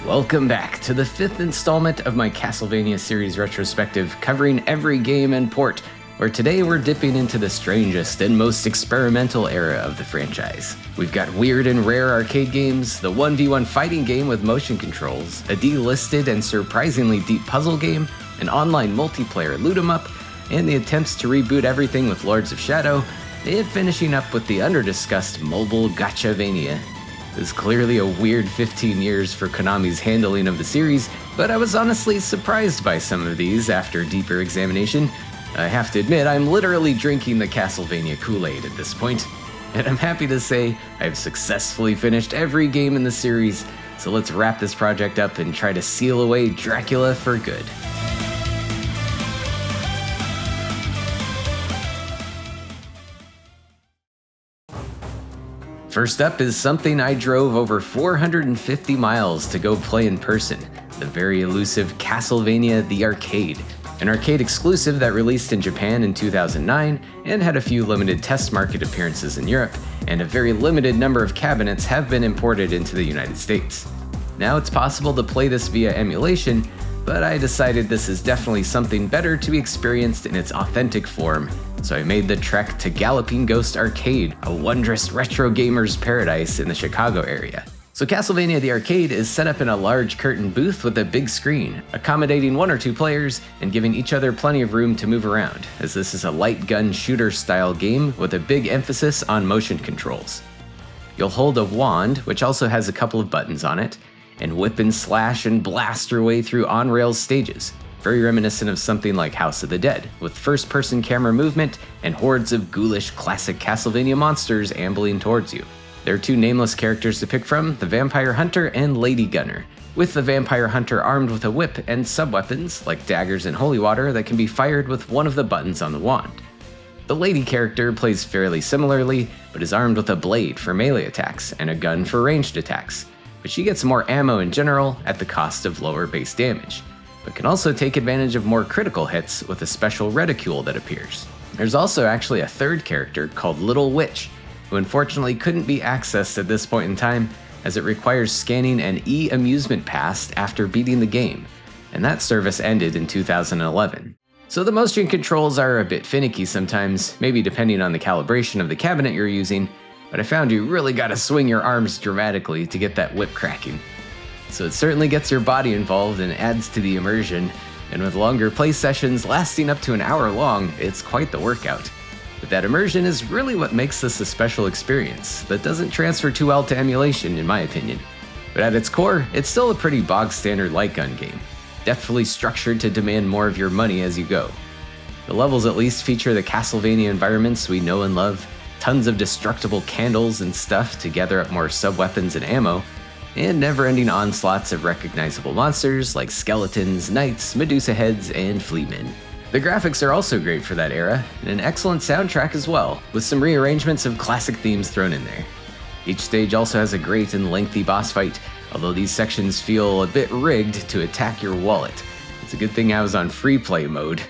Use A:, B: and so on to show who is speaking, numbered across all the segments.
A: Welcome back to the 5th installment of my Castlevania series retrospective covering every game and port, where today we're dipping into the strangest and most experimental era of the franchise. We've got weird and rare arcade games, the 1v1 fighting game with motion controls, a delisted and surprisingly deep puzzle game, an online multiplayer loot 'em up, and the attempts to reboot everything with Lords of Shadow, and finishing up with the under-discussed mobile Gachavania. It was clearly a weird 15 years for Konami's handling of the series, but I was honestly surprised by some of these after deeper examination. I have to admit, I'm literally drinking the Castlevania Kool-Aid at this point, and I'm happy to say I've successfully finished every game in the series, so let's wrap this project up and try to seal away Dracula for good. First up is something I drove over 450 miles to go play in person, the very elusive Castlevania the Arcade, an arcade exclusive that released in Japan in 2009 and had a few limited test market appearances in Europe, and a very limited number of cabinets have been imported into the United States. Now it's possible to play this via emulation, but I decided this is definitely something better to be experienced in its authentic form, so I made the trek to Galloping Ghost Arcade, a wondrous retro gamer's paradise in the Chicago area. So Castlevania the Arcade is set up in a large curtain booth with a big screen, accommodating 1 or 2 players and giving each other plenty of room to move around, as this is a light gun shooter style game with a big emphasis on motion controls. You'll hold a wand, which also has a couple of buttons on it, and whip and slash and blast your way through on-rails stages, very reminiscent of something like House of the Dead, with first-person camera movement and hordes of ghoulish classic Castlevania monsters ambling towards you. There are 2 nameless characters to pick from, the Vampire Hunter and Lady Gunner, with the Vampire Hunter armed with a whip and sub-weapons, like daggers and holy water, that can be fired with one of the buttons on the wand. The Lady character plays fairly similarly, but is armed with a blade for melee attacks and a gun for ranged attacks, but she gets more ammo in general at the cost of lower base damage, but can also take advantage of more critical hits with a special reticule that appears. There's also actually a 3rd character called Little Witch, who unfortunately couldn't be accessed at this point in time, as it requires scanning an e-amusement pass after beating the game, and that service ended in 2011. So the motion controls are a bit finicky sometimes, maybe depending on the calibration of the cabinet you're using, but I found you really gotta swing your arms dramatically to get that whip cracking. So it certainly gets your body involved and adds to the immersion, and with longer play sessions lasting up to an hour long, it's quite the workout. But that immersion is really what makes this a special experience that doesn't transfer too well to emulation, in my opinion. But at its core, it's still a pretty bog-standard light gun game, deftly structured to demand more of your money as you go. The levels at least feature the Castlevania environments we know and love, tons of destructible candles and stuff to gather up more sub-weapons and ammo, and never-ending onslaughts of recognizable monsters like skeletons, knights, Medusa heads, and fleetmen. The graphics are also great for that era, and an excellent soundtrack as well, with some rearrangements of classic themes thrown in there. Each stage also has a great and lengthy boss fight, although these sections feel a bit rigged to attack your wallet. It's a good thing I was on free play mode.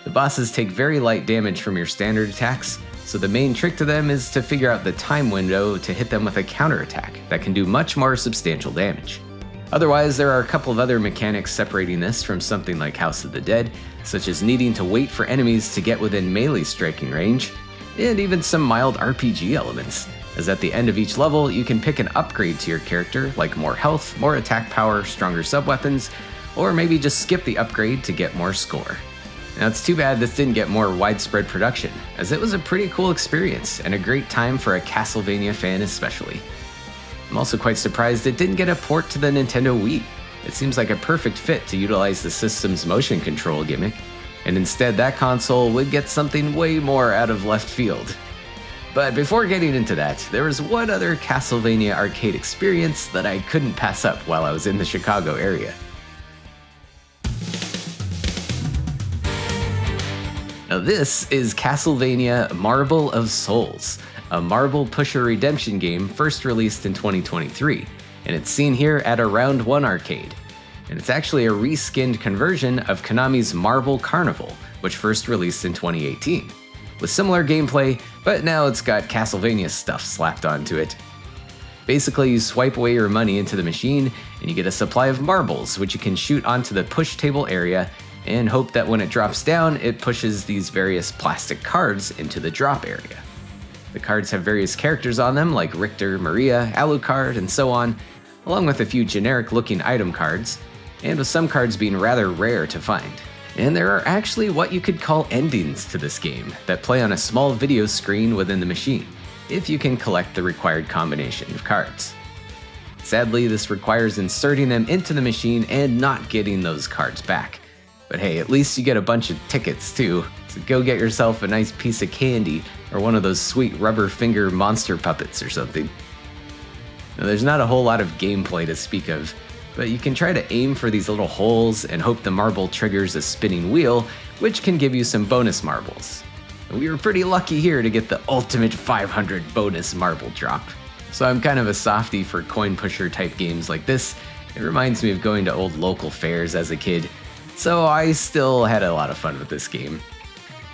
A: The bosses take very light damage from your standard attacks, so the main trick to them is to figure out the time window to hit them with a counterattack that can do much more substantial damage. Otherwise, there are a couple of other mechanics separating this from something like House of the Dead, such as needing to wait for enemies to get within melee striking range, and even some mild RPG elements, as at the end of each level you can pick an upgrade to your character, like more health, more attack power, stronger sub-weapons, or maybe just skip the upgrade to get more score. Now it's too bad this didn't get more widespread production, as it was a pretty cool experience and a great time for a Castlevania fan especially. I'm also quite surprised it didn't get a port to the Nintendo Wii. It seems like a perfect fit to utilize the system's motion control gimmick, and instead that console would get something way more out of left field. But before getting into that, there was one other Castlevania arcade experience that I couldn't pass up while I was in the Chicago area. Now this is Castlevania Marble of Souls, a marble pusher redemption game first released in 2023, and it's seen here at a Round 1 arcade. And it's actually a reskinned conversion of Konami's Marble Carnival, which first released in 2018, with similar gameplay, but now it's got Castlevania stuff slapped onto it. Basically, you swipe away your money into the machine, and you get a supply of marbles, which you can shoot onto the push table area, and hope that when it drops down, it pushes these various plastic cards into the drop area. The cards have various characters on them, like Richter, Maria, Alucard, and so on, along with a few generic-looking item cards, and with some cards being rather rare to find. And there are actually what you could call endings to this game that play on a small video screen within the machine, if you can collect the required combination of cards. Sadly, this requires inserting them into the machine and not getting those cards back. But hey, at least you get a bunch of tickets too, so go get yourself a nice piece of candy or one of those sweet rubber finger monster puppets or something. Now, there's not a whole lot of gameplay to speak of, but you can try to aim for these little holes and hope the marble triggers a spinning wheel, which can give you some bonus marbles. We were pretty lucky here to get the ultimate 500 bonus marble drop. So I'm kind of a softie for coin pusher type games like this. It reminds me of going to old local fairs as a kid, so I still had a lot of fun with this game.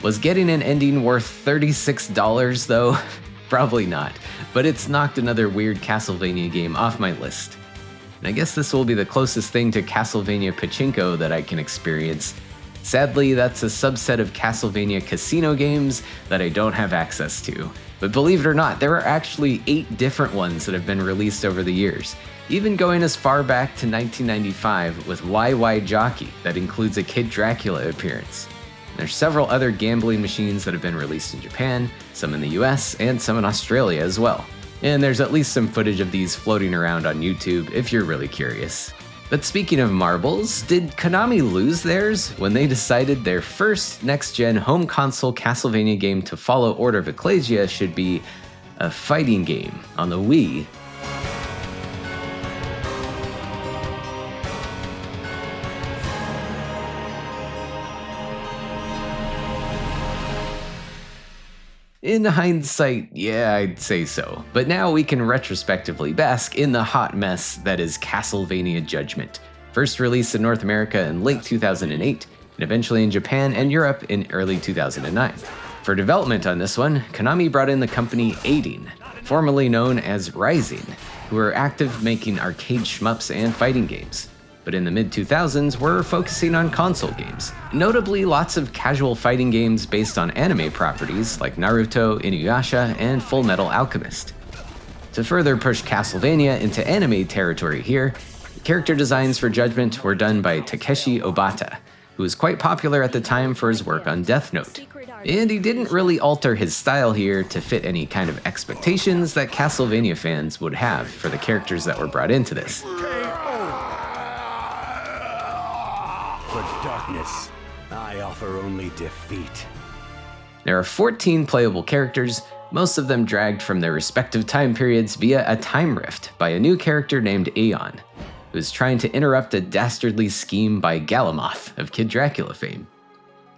A: Was getting an ending worth $36 though? Probably not, but it's knocked another weird Castlevania game off my list. And I guess this will be the closest thing to Castlevania Pachinko that I can experience. Sadly, that's a subset of Castlevania casino games that I don't have access to. But believe it or not, there are actually 8 different ones that have been released over the years, even going as far back to 1995 with YY Jockey that includes a Kid Dracula appearance. There's several other gambling machines that have been released in Japan, some in the US, and some in Australia as well. And there's at least some footage of these floating around on YouTube if you're really curious. But speaking of marbles, did Konami lose theirs when they decided their first next-gen home console Castlevania game to follow Order of Ecclesia should be a fighting game on the Wii? In hindsight, yeah, I'd say so. But now we can retrospectively bask in the hot mess that is Castlevania Judgment, first released in North America in late 2008, and eventually in Japan and Europe in early 2009. For development on this one, Konami brought in the company Aiding, formerly known as Rising, who were active making arcade shmups and fighting games. But in the mid-2000s, we're focusing on console games, notably lots of casual fighting games based on anime properties like Naruto, Inuyasha, and Full Metal Alchemist. To further push Castlevania into anime territory here, the character designs for Judgment were done by Takeshi Obata, who was quite popular at the time for his work on Death Note. And he didn't really alter his style here to fit any kind of expectations that Castlevania fans would have for the characters that were brought into this.
B: For darkness, I offer only defeat.
A: There are 14 playable characters, most of them dragged from their respective time periods via a time rift by a new character named Aeon, who is trying to interrupt a dastardly scheme by Galamoth of Kid Dracula fame.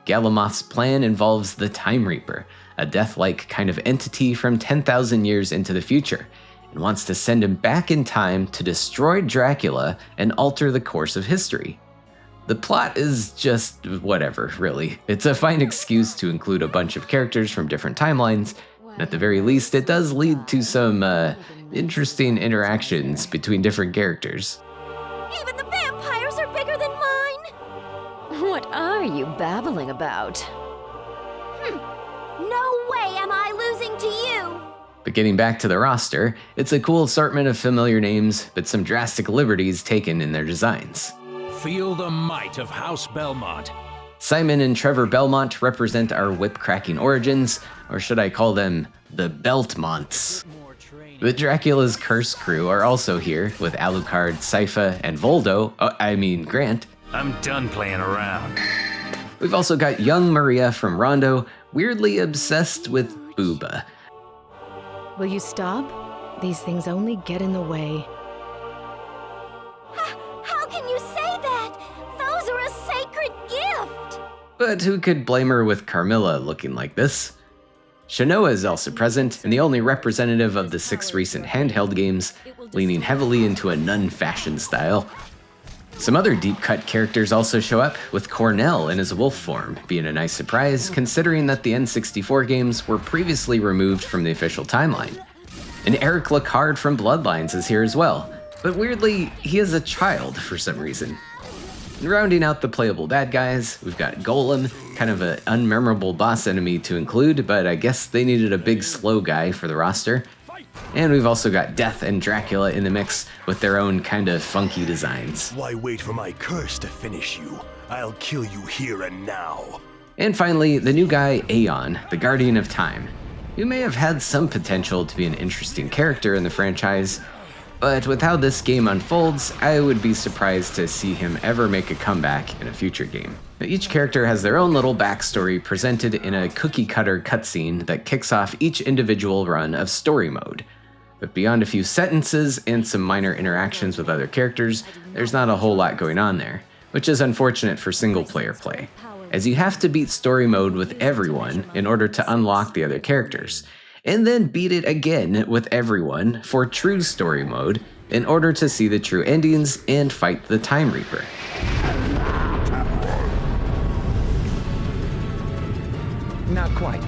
A: Galamoth's plan involves the Time Reaper, a death-like kind of entity from 10,000 years into the future, and wants to send him back in time to destroy Dracula and alter the course of history. The plot is just whatever, really. It's a fine excuse to include a bunch of characters from different timelines, and at the very least, it does lead to some interesting interactions between different characters.
C: Even the vampires are bigger than mine!
D: What are you babbling about?
C: No way am I losing to you!
A: But getting back to the roster, it's a cool assortment of familiar names, but some drastic liberties taken in their designs.
B: Feel the might of House Belmont.
A: Simon and Trevor Belmont represent our whip-cracking origins, or should I call them the Beltmonts. The Dracula's Curse crew are also here, with Alucard, Sypha, and Grant.
B: I'm done playing around.
A: We've also got young Maria from Rondo, weirdly obsessed with Booba.
D: Will you stop? These things only get in the way.
C: How can you say that? Those are a sacred gift!
A: But who could blame her with Carmilla looking like this? Shanoa is also present, and the only representative of the 6 recent handheld games, leaning heavily into a nun fashion style. Some other deep-cut characters also show up, with Cornell in his wolf form being a nice surprise, considering that the N64 games were previously removed from the official timeline. And Eric Lacard from Bloodlines is here as well, but weirdly, he is a child for some reason. And rounding out the playable bad guys, we've got Golem, kind of an unmemorable boss enemy to include, but I guess they needed a big slow guy for the roster. And we've also got Death and Dracula in the mix with their own kind of funky designs.
E: Why wait for my curse to finish you? I'll kill you here and now.
A: And finally, the new guy, Aeon, the Guardian of Time, who may have had some potential to be an interesting character in the franchise, but with how this game unfolds, I would be surprised to see him ever make a comeback in a future game. Each character has their own little backstory presented in a cookie-cutter cutscene that kicks off each individual run of story mode. But beyond a few sentences and some minor interactions with other characters, there's not a whole lot going on there, which is unfortunate for single-player play, as you have to beat story mode with everyone in order to unlock the other characters, and then beat it again with everyone for true story mode in order to see the true endings and fight the Time Reaper.
F: Not quite.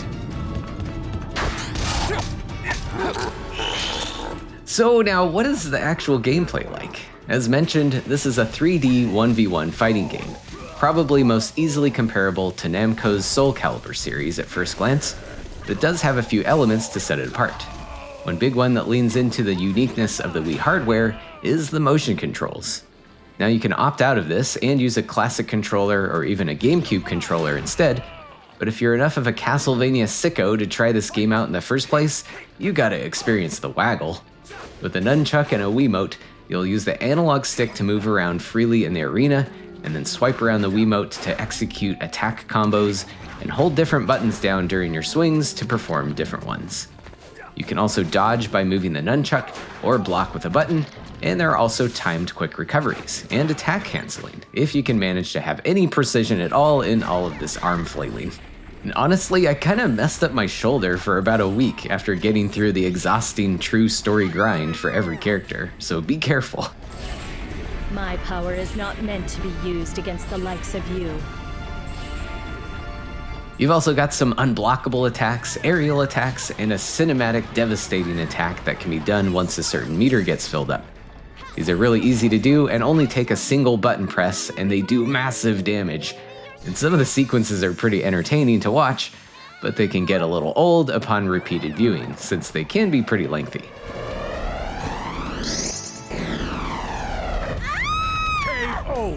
A: So now, what is the actual gameplay like? As mentioned, this is a 3D 1v1 fighting game, probably most easily comparable to Namco's Soul Calibur series at first glance, but does have a few elements to set it apart. One big one that leans into the uniqueness of the Wii hardware is the motion controls. Now you can opt out of this and use a classic controller or even a GameCube controller instead, but if you're enough of a Castlevania sicko to try this game out in the first place, you gotta experience the waggle. With a nunchuck and a Wiimote, you'll use the analog stick to move around freely in the arena, and then swipe around the Wiimote to execute attack combos, and hold different buttons down during your swings to perform different ones. You can also dodge by moving the nunchuck, or block with a button, and there are also timed quick recoveries, and attack canceling, if you can manage to have any precision at all in all of this arm flailing. And honestly, I kinda messed up my shoulder for about a week after getting through the exhausting true story grind for every character, so be careful.
C: My power is not meant to be used against the likes of you.
A: You've also got some unblockable attacks, aerial attacks, and a cinematic devastating attack that can be done once a certain meter gets filled up. These are really easy to do and only take a single button press, and they do massive damage. And some of the sequences are pretty entertaining to watch, but they can get a little old upon repeated viewing, since they can be pretty lengthy.
B: KO!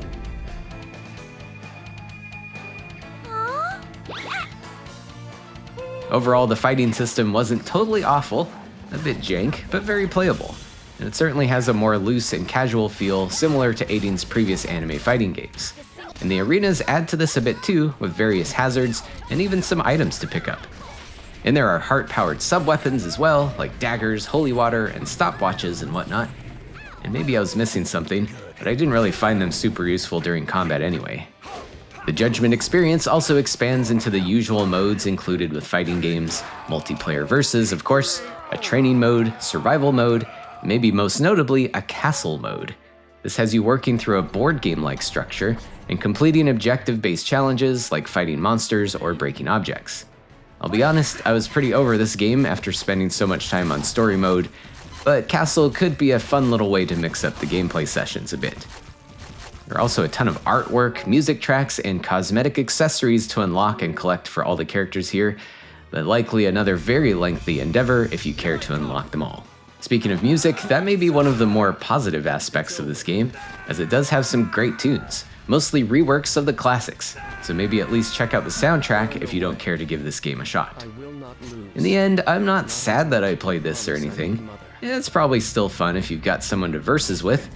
A: Overall, the fighting system wasn't totally awful, a bit jank, but very playable. And it certainly has a more loose and casual feel similar to Aiden's previous anime fighting games. And the arenas add to this a bit too, with various hazards and even some items to pick up. And there are heart-powered sub-weapons as well, like daggers, holy water, and stopwatches and whatnot. And maybe I was missing something, but I didn't really find them super useful during combat anyway. The Judgment experience also expands into the usual modes included with fighting games, multiplayer versus, of course, a training mode, survival mode, maybe most notably a castle mode. This has you working through a board game-like structure and completing objective-based challenges like fighting monsters or breaking objects. I'll be honest, I was pretty over this game after spending so much time on story mode, but Castle could be a fun little way to mix up the gameplay sessions a bit. There are also a ton of artwork, music tracks, and cosmetic accessories to unlock and collect for all the characters here, but likely another very lengthy endeavor if you care to unlock them all. Speaking of music, that may be one of the more positive aspects of this game, as it does have some great tunes, mostly reworks of the classics, so maybe at least check out the soundtrack if you don't care to give this game a shot. In the end, I'm not sad that I played this or anything. It's probably still fun if you've got someone to versus with,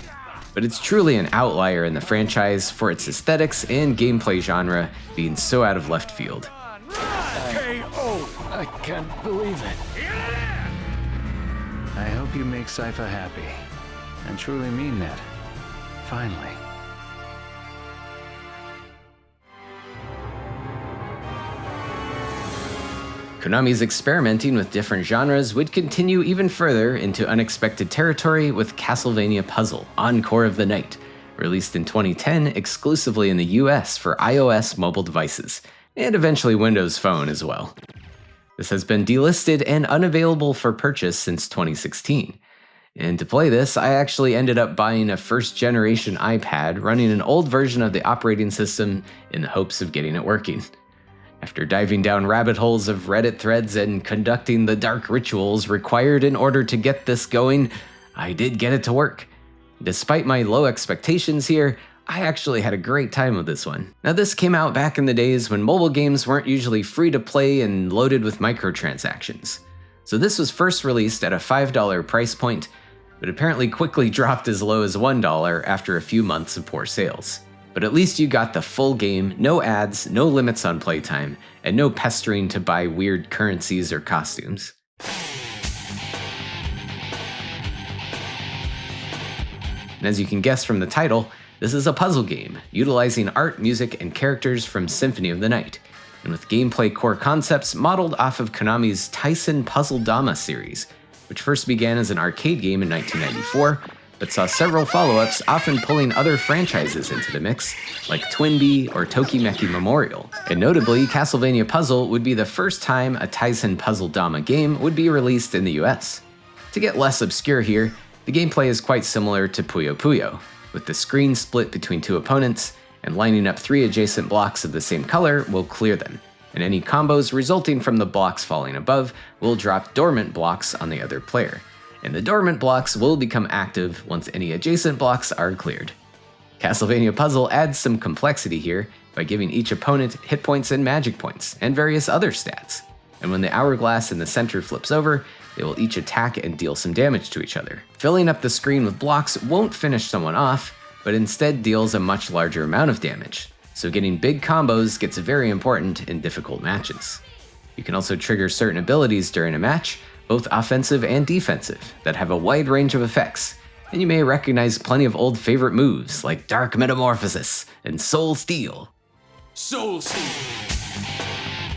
A: but it's truly an outlier in the franchise for its aesthetics and gameplay genre being so out of left field.
B: KO!
F: I can't believe it. I hope you make Sypha happy. And truly mean that. Finally.
A: Konami's experimenting with different genres would continue even further into unexpected territory with Castlevania Puzzle: Encore of the Night, released in 2010 exclusively in the US for iOS mobile devices, and eventually Windows Phone as well. This has been delisted and unavailable for purchase since 2016. And to play this, I actually ended up buying a first-generation iPad running an old version of the operating system in the hopes of getting it working. After diving down rabbit holes of Reddit threads and conducting the dark rituals required in order to get this going, I did get it to work. Despite my low expectations here, I actually had a great time with this one. Now, this came out back in the days when mobile games weren't usually free to play and loaded with microtransactions. So this was first released at a $5 price point, but apparently quickly dropped as low as $1 after a few months of poor sales. But at least you got the full game, no ads, no limits on playtime, and no pestering to buy weird currencies or costumes. And as you can guess from the title, this is a puzzle game, utilizing art, music, and characters from Symphony of the Night, and with gameplay core concepts modeled off of Konami's Tyson Puzzle Dama series, which first began as an arcade game in 1994, but saw several follow-ups, often pulling other franchises into the mix, like Twinbee or Tokimeki Memorial. And notably, Castlevania Puzzle would be the first time a Tyson Puzzle Dama game would be released in the US. To get less obscure here, the gameplay is quite similar to Puyo Puyo, with the screen split between two opponents, and lining up 3 adjacent blocks of the same color will clear them, and any combos resulting from the blocks falling above will drop dormant blocks on the other player, and the dormant blocks will become active once any adjacent blocks are cleared. Castlevania Puzzle adds some complexity here by giving each opponent hit points and magic points, and various other stats, and when the hourglass in the center flips over, they will each attack and deal some damage to each other. Filling up the screen with blocks won't finish someone off, but instead deals a much larger amount of damage, so getting big combos gets very important in difficult matches. You can also trigger certain abilities during a match, both offensive and defensive, that have a wide range of effects, and you may recognize plenty of old favorite moves like Dark Metamorphosis and Soul Steal.
B: Soul Steal.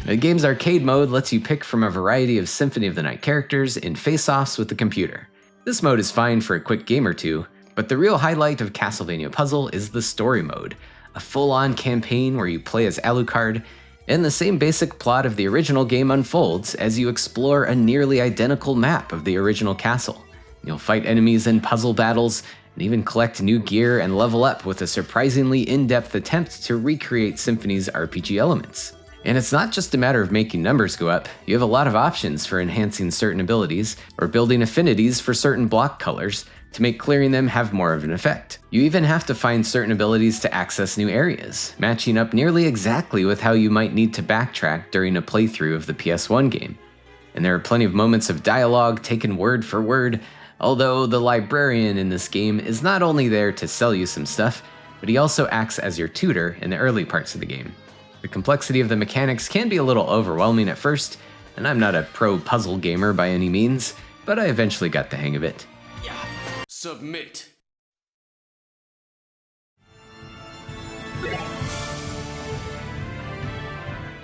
A: The game's arcade mode lets you pick from a variety of Symphony of the Night characters in face-offs with the computer. This mode is fine for a quick game or two, but the real highlight of Castlevania Puzzle is the story mode, a full-on campaign where you play as Alucard, and the same basic plot of the original game unfolds as you explore a nearly identical map of the original castle. You'll fight enemies in puzzle battles, and even collect new gear and level up with a surprisingly in-depth attempt to recreate Symphony's RPG elements. And it's not just a matter of making numbers go up, you have a lot of options for enhancing certain abilities, or building affinities for certain block colors, to make clearing them have more of an effect. You even have to find certain abilities to access new areas, matching up nearly exactly with how you might need to backtrack during a playthrough of the PS1 game. And there are plenty of moments of dialogue taken word for word, although the librarian in this game is not only there to sell you some stuff, but he also acts as your tutor in the early parts of the game. The complexity of the mechanics can be a little overwhelming at first, and I'm not a pro puzzle gamer by any means, but I eventually got the hang of it.
B: Submit.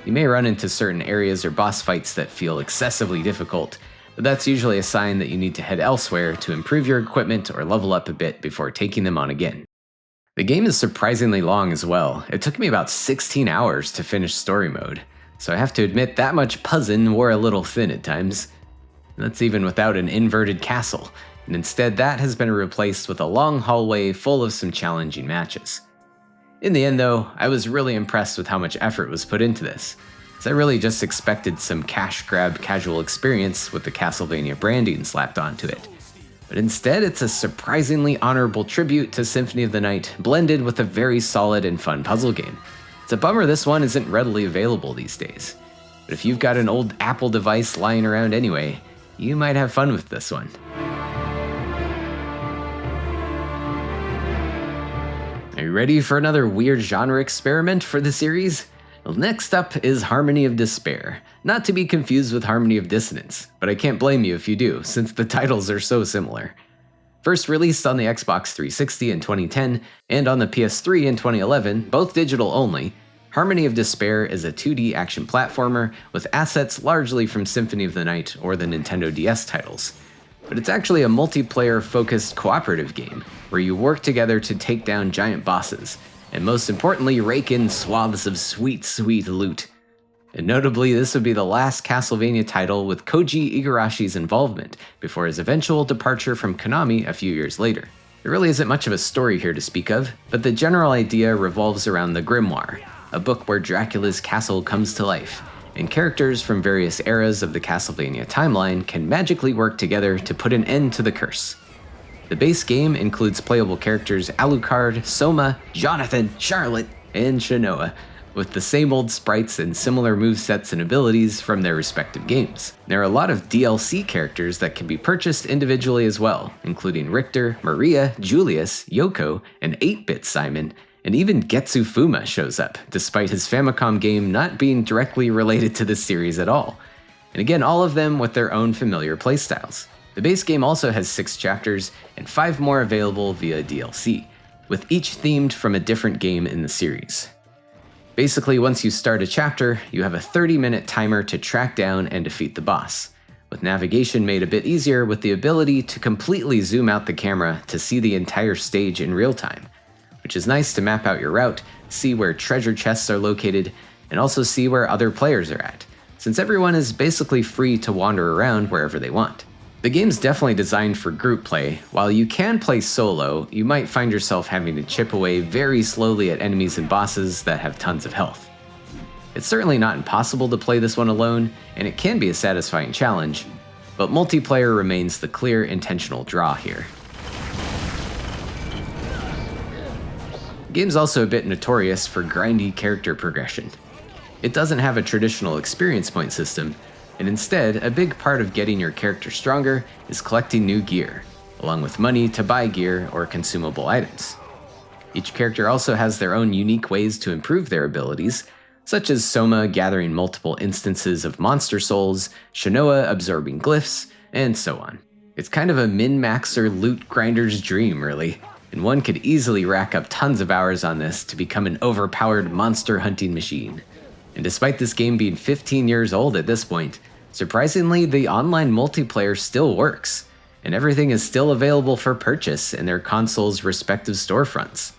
A: You may run into certain areas or boss fights that feel excessively difficult, but that's usually a sign that you need to head elsewhere to improve your equipment or level up a bit before taking them on again. The game is surprisingly long as well. It took me about 16 hours to finish story mode, so I have to admit that much puzzin' wore a little thin at times. That's even without an inverted castle, and instead that has been replaced with a long hallway full of some challenging matches. In the end though, I was really impressed with how much effort was put into this, as I really just expected some cash grab casual experience with the Castlevania branding slapped onto it. But instead it's a surprisingly honorable tribute to Symphony of the Night blended with a very solid and fun puzzle game. It's a bummer this one isn't readily available these days, but if you've got an old Apple device lying around anyway, you might have fun with this one. Are you ready for another weird genre experiment for the series? Well, next up is Harmony of Despair, not to be confused with Harmony of Dissonance, but I can't blame you if you do, since the titles are so similar. First released on the Xbox 360 in 2010, and on the PS3 in 2011, both digital only, Harmony of Despair is a 2D action platformer with assets largely from Symphony of the Night or the Nintendo DS titles. But it's actually a multiplayer-focused cooperative game, where you work together to take down giant bosses, and most importantly, rake in swaths of sweet, sweet loot. And notably, this would be the last Castlevania title with Koji Igarashi's involvement before his eventual departure from Konami a few years later. There really isn't much of a story here to speak of, but the general idea revolves around the Grimoire, a book where Dracula's castle comes to life, and characters from various eras of the Castlevania timeline can magically work together to put an end to the curse. The base game includes playable characters Alucard, Soma, Jonathan, Charlotte, and Shanoa, with the same old sprites and similar movesets and abilities from their respective games. There are a lot of DLC characters that can be purchased individually as well, including Richter, Maria, Julius, Yoko, and 8-Bit Simon, and even Getsu Fuma shows up, despite his Famicom game not being directly related to this series at all. And again, all of them with their own familiar playstyles. The base game also has 6 chapters, and 5 more available via DLC, with each themed from a different game in the series. Basically, once you start a chapter, you have a 30-minute timer to track down and defeat the boss, with navigation made a bit easier with the ability to completely zoom out the camera to see the entire stage in real time, which is nice to map out your route, see where treasure chests are located, and also see where other players are at, since everyone is basically free to wander around wherever they want. The game's definitely designed for group play. While you can play solo, you might find yourself having to chip away very slowly at enemies and bosses that have tons of health. It's certainly not impossible to play this one alone, and it can be a satisfying challenge, but multiplayer remains the clear intentional draw here. The game's also a bit notorious for grindy character progression. It doesn't have a traditional experience point system, and instead, a big part of getting your character stronger is collecting new gear, along with money to buy gear or consumable items. Each character also has their own unique ways to improve their abilities, such as Soma gathering multiple instances of monster souls, Shanoa absorbing glyphs, and so on. It's kind of a min-maxer loot grinder's dream, really, and one could easily rack up tons of hours on this to become an overpowered monster hunting machine. And despite this game being 15 years old at this point, surprisingly, the online multiplayer still works, and everything is still available for purchase in their consoles' respective storefronts.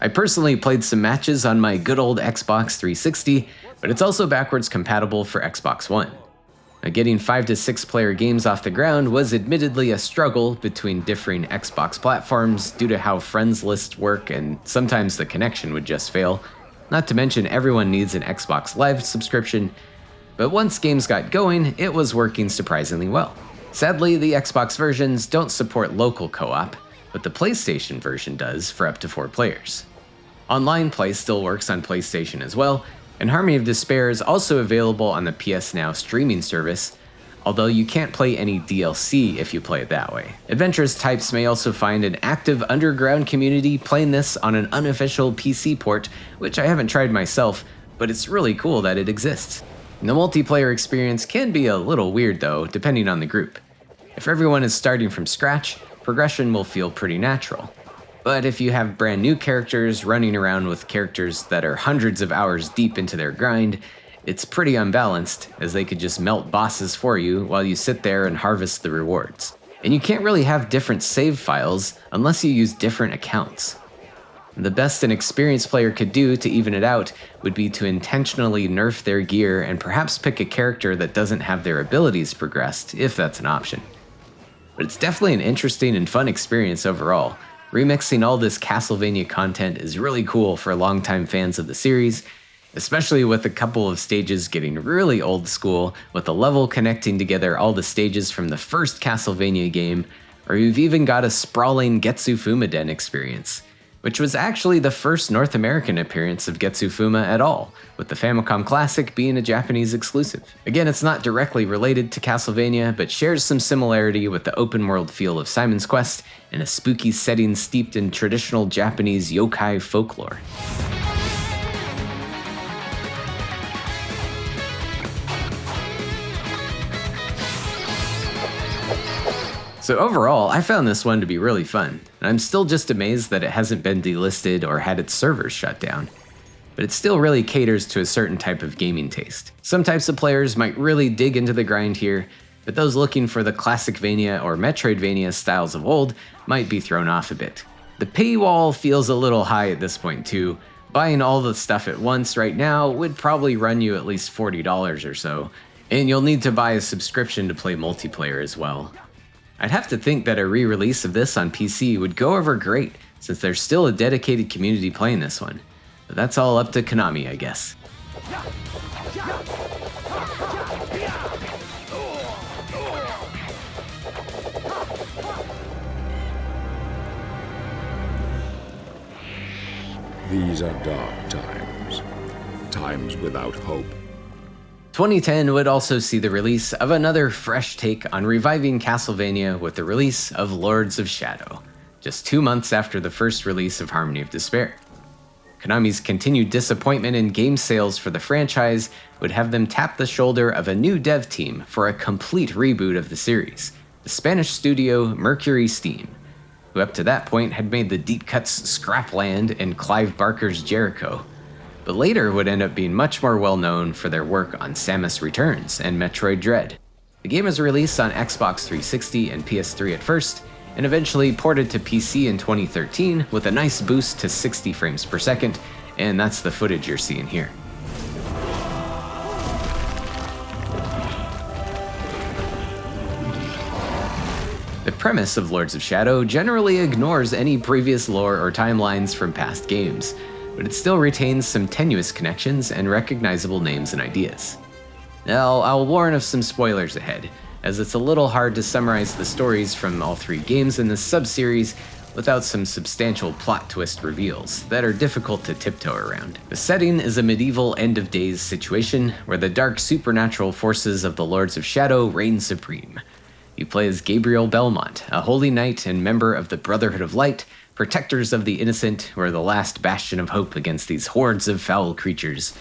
A: I personally played some matches on my good old Xbox 360, but it's also backwards compatible for Xbox One. Now, getting 5 to 6 player games off the ground was admittedly a struggle between differing Xbox platforms due to how friends lists work, and sometimes the connection would just fail. Not to mention everyone needs an Xbox Live subscription, but once games got going, it was working surprisingly well. Sadly, the Xbox versions don't support local co-op, but the PlayStation version does for up to 4 players. Online play still works on PlayStation as well, and Harmony of Despair is also available on the PS Now streaming service, although you can't play any DLC if you play it that way. Adventurous types may also find an active underground community playing this on an unofficial PC port, which I haven't tried myself, but it's really cool that it exists. The multiplayer experience can be a little weird though, depending on the group. If everyone is starting from scratch, progression will feel pretty natural. But if you have brand new characters running around with characters that are hundreds of hours deep into their grind, it's pretty unbalanced, as they could just melt bosses for you while you sit there and harvest the rewards. And you can't really have different save files unless you use different accounts. The best an experienced player could do to even it out would be to intentionally nerf their gear and perhaps pick a character that doesn't have their abilities progressed, if that's an option. But it's definitely an interesting and fun experience overall. Remixing all this Castlevania content is really cool for longtime fans of the series, especially with a couple of stages getting really old school, with a level connecting together all the stages from the first Castlevania game, or you've even got a sprawling Getsu Fuma Den experience, which was actually the first North American appearance of Getsu Fuma at all, with the Famicom Classic being a Japanese exclusive. Again, it's not directly related to Castlevania, but shares some similarity with the open world feel of Simon's Quest and a spooky setting steeped in traditional Japanese yokai folklore. So overall, I found this one to be really fun, and I'm still just amazed that it hasn't been delisted or had its servers shut down. But it still really caters to a certain type of gaming taste. Some types of players might really dig into the grind here, but those looking for the Classicvania or Metroidvania styles of old might be thrown off a bit. The paywall feels a little high at this point too, Buying all the stuff at once right now would probably run you at least $40 or so, and you'll need to buy a subscription to play multiplayer as well. I'd have to think that a re-release of this on PC would go over great, since there's still a dedicated community playing this one. But that's all up to Konami, I guess.
G: These are dark times. Times without hope.
A: 2010 would also see the release of another fresh take on reviving Castlevania with the release of Lords of Shadow, just 2 months after the first release of Harmony of Despair. Konami's continued disappointment in game sales for the franchise would have them tap the shoulder of a new dev team for a complete reboot of the series, the Spanish studio Mercury Steam, who up to that point had made the Deep Cuts Scrapland and Clive Barker's Jericho, but later would end up being much more well known for their work on Samus Returns and Metroid Dread. The game was released on Xbox 360 and PS3 at first, and eventually ported to PC in 2013 with a nice boost to 60 frames per second, and that's the footage you're seeing here. The premise of Lords of Shadow generally ignores any previous lore or timelines from past games, but it still retains some tenuous connections and recognizable names and ideas. Now, I'll warn of some spoilers ahead, as it's a little hard to summarize the stories from all 3 games in this sub-series without some substantial plot twist reveals that are difficult to tiptoe around. The setting is a medieval end-of-days situation where the dark supernatural forces of the Lords of Shadow reign supreme. You play as Gabriel Belmont, a holy knight and member of the Brotherhood of Light, protectors of the innocent, who are the last bastion of hope against these hordes of foul creatures.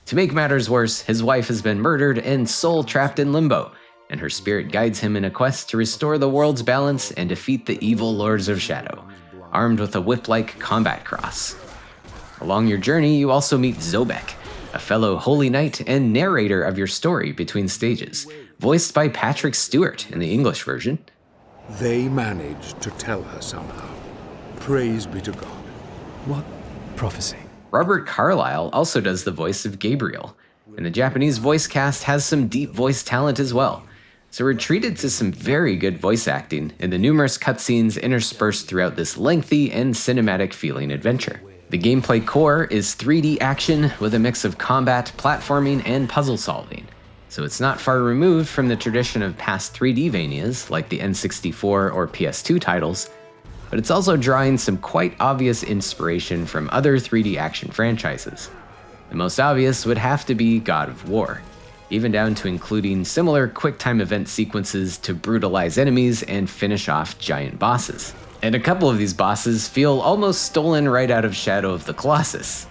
A: To make matters worse, his wife has been murdered and soul trapped in limbo, and her spirit guides him in a quest to restore the world's balance and defeat the evil Lords of Shadow, armed with a whip-like combat cross. Along your journey, you also meet Zobek, a fellow holy knight and narrator of your story between stages, voiced by Patrick Stewart in the English version.
G: They managed to tell her somehow. Praise be to God.
E: What prophecy?
A: Robert Carlyle also does the voice of Gabriel, and the Japanese voice cast has some deep voice talent as well. So we're treated to some very good voice acting in the numerous cutscenes interspersed throughout this lengthy and cinematic feeling adventure. The gameplay core is 3D action with a mix of combat, platforming, and puzzle solving. So it's not far removed from the tradition of past 3D-vanias like the N64 or PS2 titles, but it's also drawing some quite obvious inspiration from other 3D action franchises. The most obvious would have to be God of War, even down to including similar quick-time event sequences to brutalize enemies and finish off giant bosses. And a couple of these bosses feel almost stolen right out of Shadow of the Colossus.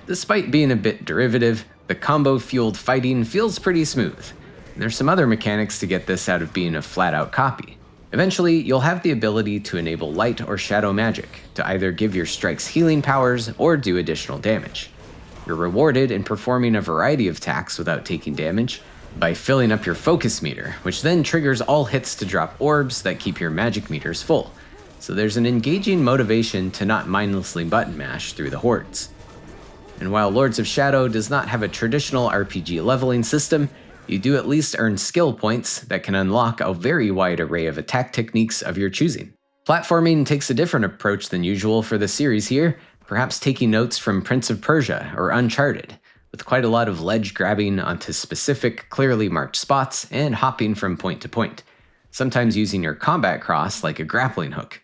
A: Despite being a bit derivative, the combo-fueled fighting feels pretty smooth. There's some other mechanics to get this out of being a flat-out copy. Eventually, you'll have the ability to enable light or shadow magic to either give your strikes healing powers or do additional damage. You're rewarded in performing a variety of attacks without taking damage by filling up your focus meter, which then triggers all hits to drop orbs that keep your magic meters full. So there's an engaging motivation to not mindlessly button mash through the hordes. And while Lords of Shadow does not have a traditional RPG leveling system, you do at least earn skill points that can unlock a very wide array of attack techniques of your choosing. Platforming takes a different approach than usual for the series here, perhaps taking notes from Prince of Persia or Uncharted, with quite a lot of ledge grabbing onto specific, clearly marked spots and hopping from point to point, sometimes using your combat cross like a grappling hook.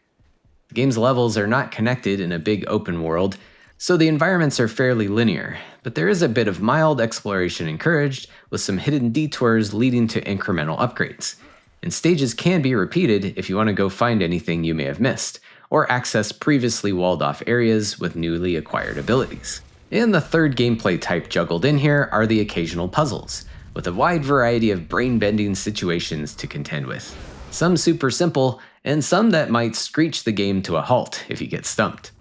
A: The game's levels are not connected in a big open world, so the environments are fairly linear, but there is a bit of mild exploration encouraged, with some hidden detours leading to incremental upgrades. And stages can be repeated if you want to go find anything you may have missed, or access previously walled off areas with newly acquired abilities. And the third gameplay type juggled in here are the occasional puzzles, with a wide variety of brain-bending situations to contend with. Some super simple, and some that might screech the game to a halt if you get stumped.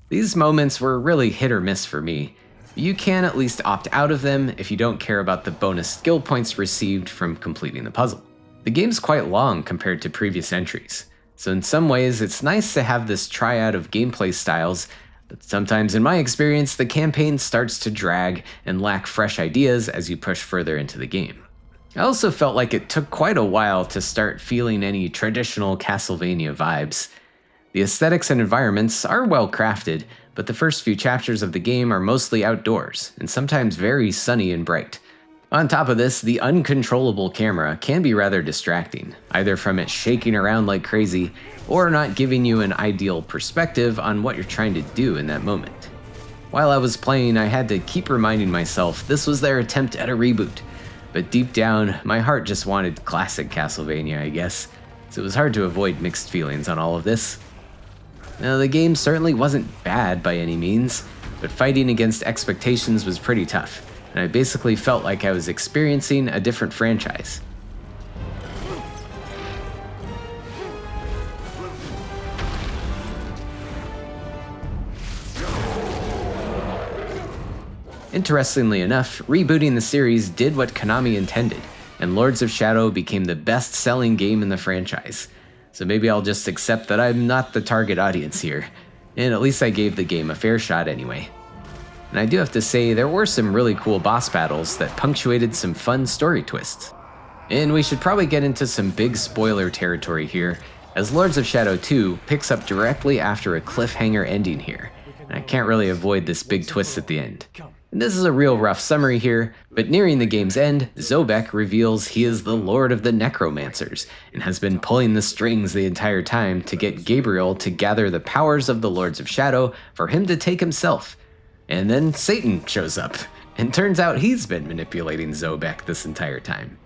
A: These moments were really hit or miss for me. You can at least opt out of them if you don't care about the bonus skill points received from completing the puzzle. The game's quite long compared to previous entries, so in some ways it's nice to have this triad of gameplay styles, but sometimes in my experience the campaign starts to drag and lack fresh ideas as you push further into the game. I also felt like it took quite a while to start feeling any traditional Castlevania vibes. The aesthetics and environments are well crafted, but the first few chapters of the game are mostly outdoors, and sometimes very sunny and bright. On top of this, the uncontrollable camera can be rather distracting, either from it shaking around like crazy, or not giving you an ideal perspective on what you're trying to do in that moment. While I was playing, I had to keep reminding myself this was their attempt at a reboot, but deep down, my heart just wanted classic Castlevania, I guess, so it was hard to avoid mixed feelings on all of this. Now, the game certainly wasn't bad by any means, but fighting against expectations was pretty tough, and I basically felt like I was experiencing a different franchise. Interestingly enough, rebooting the series did what Konami intended, and Lords of Shadow became the best-selling game in the franchise. So maybe I'll just accept that I'm not the target audience here, and at least I gave the game a fair shot anyway. And I do have to say, there were some really cool boss battles that punctuated some fun story twists. And we should probably get into some big spoiler territory here, as Lords of Shadow 2 picks up directly after a cliffhanger ending here, and I can't really avoid this big twist at the end. And this is a real rough summary here, but nearing the game's end, Zobek reveals he is the Lord of the Necromancers, and has been pulling the strings the entire time to get Gabriel to gather the powers of the Lords of Shadow for him to take himself. And then Satan shows up, and turns out he's been manipulating Zobek this entire time.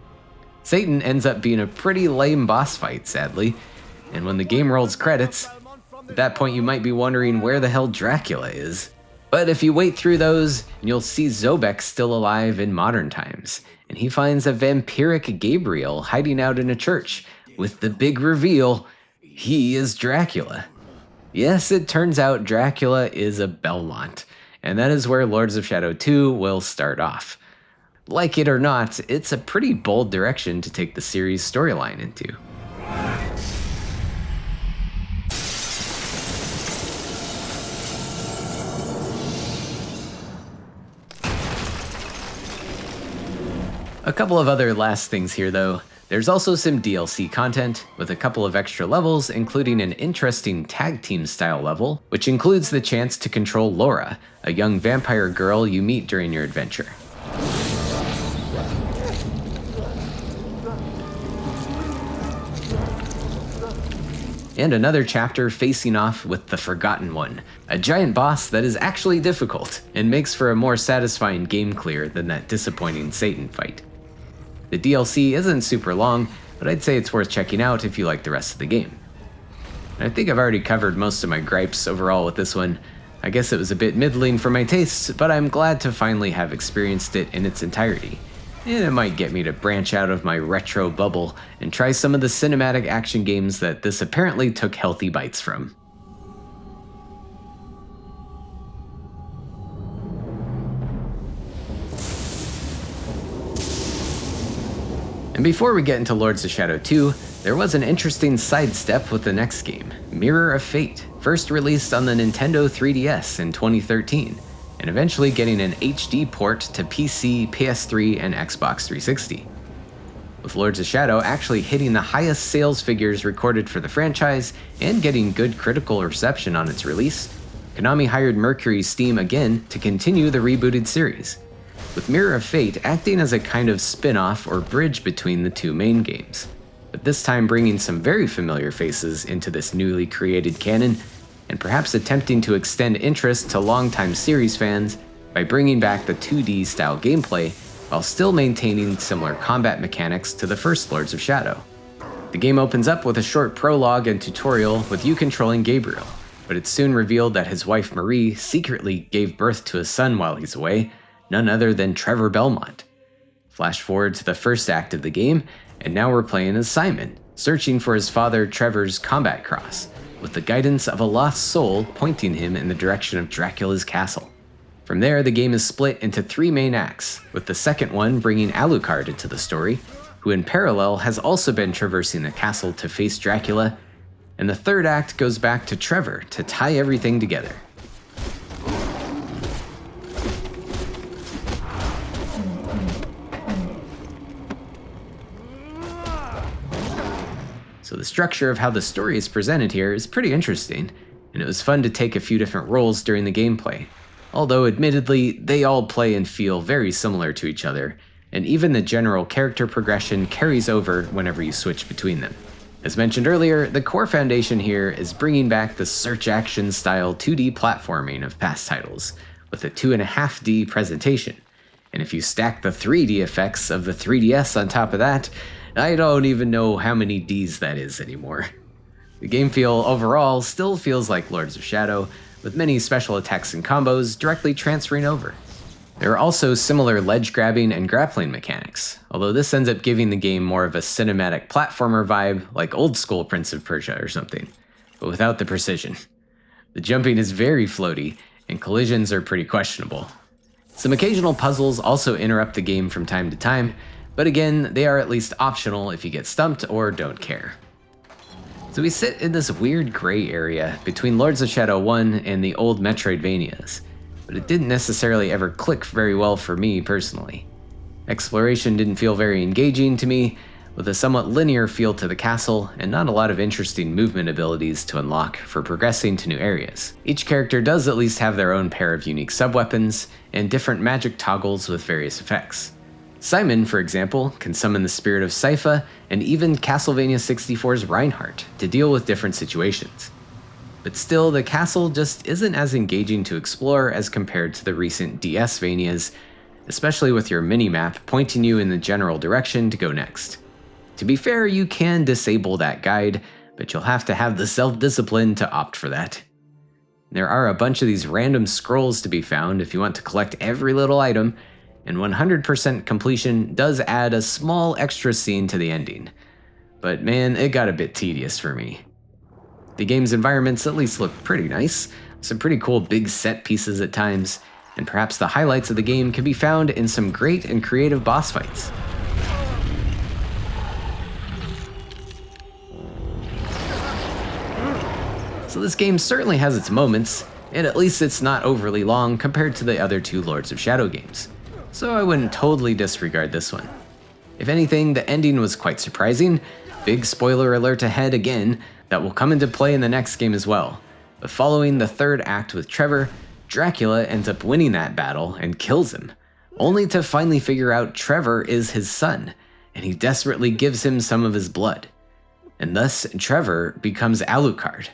A: Satan ends up being a pretty lame boss fight, sadly, and when the game rolls credits, at that point you might be wondering where the hell Dracula is. But if you wait through those, you'll see Zobek still alive in modern times, and he finds a vampiric Gabriel hiding out in a church, with the big reveal, he is Dracula. Yes, it turns out Dracula is a Belmont, and that is where Lords of Shadow 2 will start off. Like it or not, it's a pretty bold direction to take the series' storyline into. A couple of other last things here though. There's also some DLC content, with a couple of extra levels, including an interesting tag team style level, which includes the chance to control Laura, a young vampire girl you meet during your adventure. And another chapter facing off with the Forgotten One, a giant boss that is actually difficult, and makes for a more satisfying game clear than that disappointing Satan fight. The DLC isn't super long, but I'd say it's worth checking out if you like the rest of the game. I think I've already covered most of my gripes overall with this one. I guess it was a bit middling for my tastes, but I'm glad to finally have experienced it in its entirety. And it might get me to branch out of my retro bubble and try some of the cinematic action games that this apparently took healthy bites from. And before we get into Lords of Shadow 2, there was an interesting sidestep with the next game, Mirror of Fate, first released on the Nintendo 3DS in 2013, and eventually getting an HD port to PC, PS3, and Xbox 360. With Lords of Shadow actually hitting the highest sales figures recorded for the franchise and getting good critical reception on its release, Konami hired Mercury Steam again to continue the rebooted series, with Mirror of Fate acting as a kind of spin-off or bridge between the two main games, but this time bringing some very familiar faces into this newly created canon, and perhaps attempting to extend interest to longtime series fans by bringing back the 2D style gameplay while still maintaining similar combat mechanics to the first Lords of Shadow. The game opens up with a short prologue and tutorial with you controlling Gabriel, but it's soon revealed that his wife Marie secretly gave birth to a son while he's away, none other than Trevor Belmont. Flash forward to the first act of the game, and now we're playing as Simon, searching for his father Trevor's combat cross, with the guidance of a lost soul pointing him in the direction of Dracula's castle. From there, the game is split into 3 main acts, with the second one bringing Alucard into the story, who in parallel has also been traversing the castle to face Dracula, and the third act goes back to Trevor to tie everything together. So the structure of how the story is presented here is pretty interesting, and it was fun to take a few different roles during the gameplay. Although admittedly, they all play and feel very similar to each other, and even the general character progression carries over whenever you switch between them. As mentioned earlier, the core foundation here is bringing back the search action style 2D platforming of past titles, with a 2.5D presentation. And if you stack the 3D effects of the 3DS on top of that, I don't even know how many Ds that is anymore. The game feel overall still feels like Lords of Shadow, with many special attacks and combos directly transferring over. There are also similar ledge grabbing and grappling mechanics, although this ends up giving the game more of a cinematic platformer vibe like old school Prince of Persia or something, but without the precision. The jumping is very floaty, and collisions are pretty questionable. Some occasional puzzles also interrupt the game from time to time, but again, they are at least optional if you get stumped or don't care. So we sit in this weird gray area between Lords of Shadow 1 and the old Metroidvanias, but it didn't necessarily ever click very well for me personally. Exploration didn't feel very engaging to me, with a somewhat linear feel to the castle and not a lot of interesting movement abilities to unlock for progressing to new areas. Each character does at least have their own pair of unique sub-weapons and different magic toggles with various effects. Simon, for example, can summon the spirit of Sypha and even Castlevania 64's Reinhardt to deal with different situations. But still, the castle just isn't as engaging to explore as compared to the recent DS-vanias, especially with your minimap pointing you in the general direction to go next. To be fair, you can disable that guide, but you'll have to have the self-discipline to opt for that. There are a bunch of these random scrolls to be found if you want to collect every little item, and 100% completion does add a small extra scene to the ending. But man, it got a bit tedious for me. The game's environments at least look pretty nice, some pretty cool big set pieces at times, and perhaps the highlights of the game can be found in some great and creative boss fights. So this game certainly has its moments, and at least it's not overly long compared to the other 2 Lords of Shadow games. So I wouldn't totally disregard this one. If anything, the ending was quite surprising. Big spoiler alert ahead again, that will come into play in the next game as well. But following the third act with Trevor, Dracula ends up winning that battle and kills him, only to finally figure out Trevor is his son, and he desperately gives him some of his blood. And thus, Trevor becomes Alucard.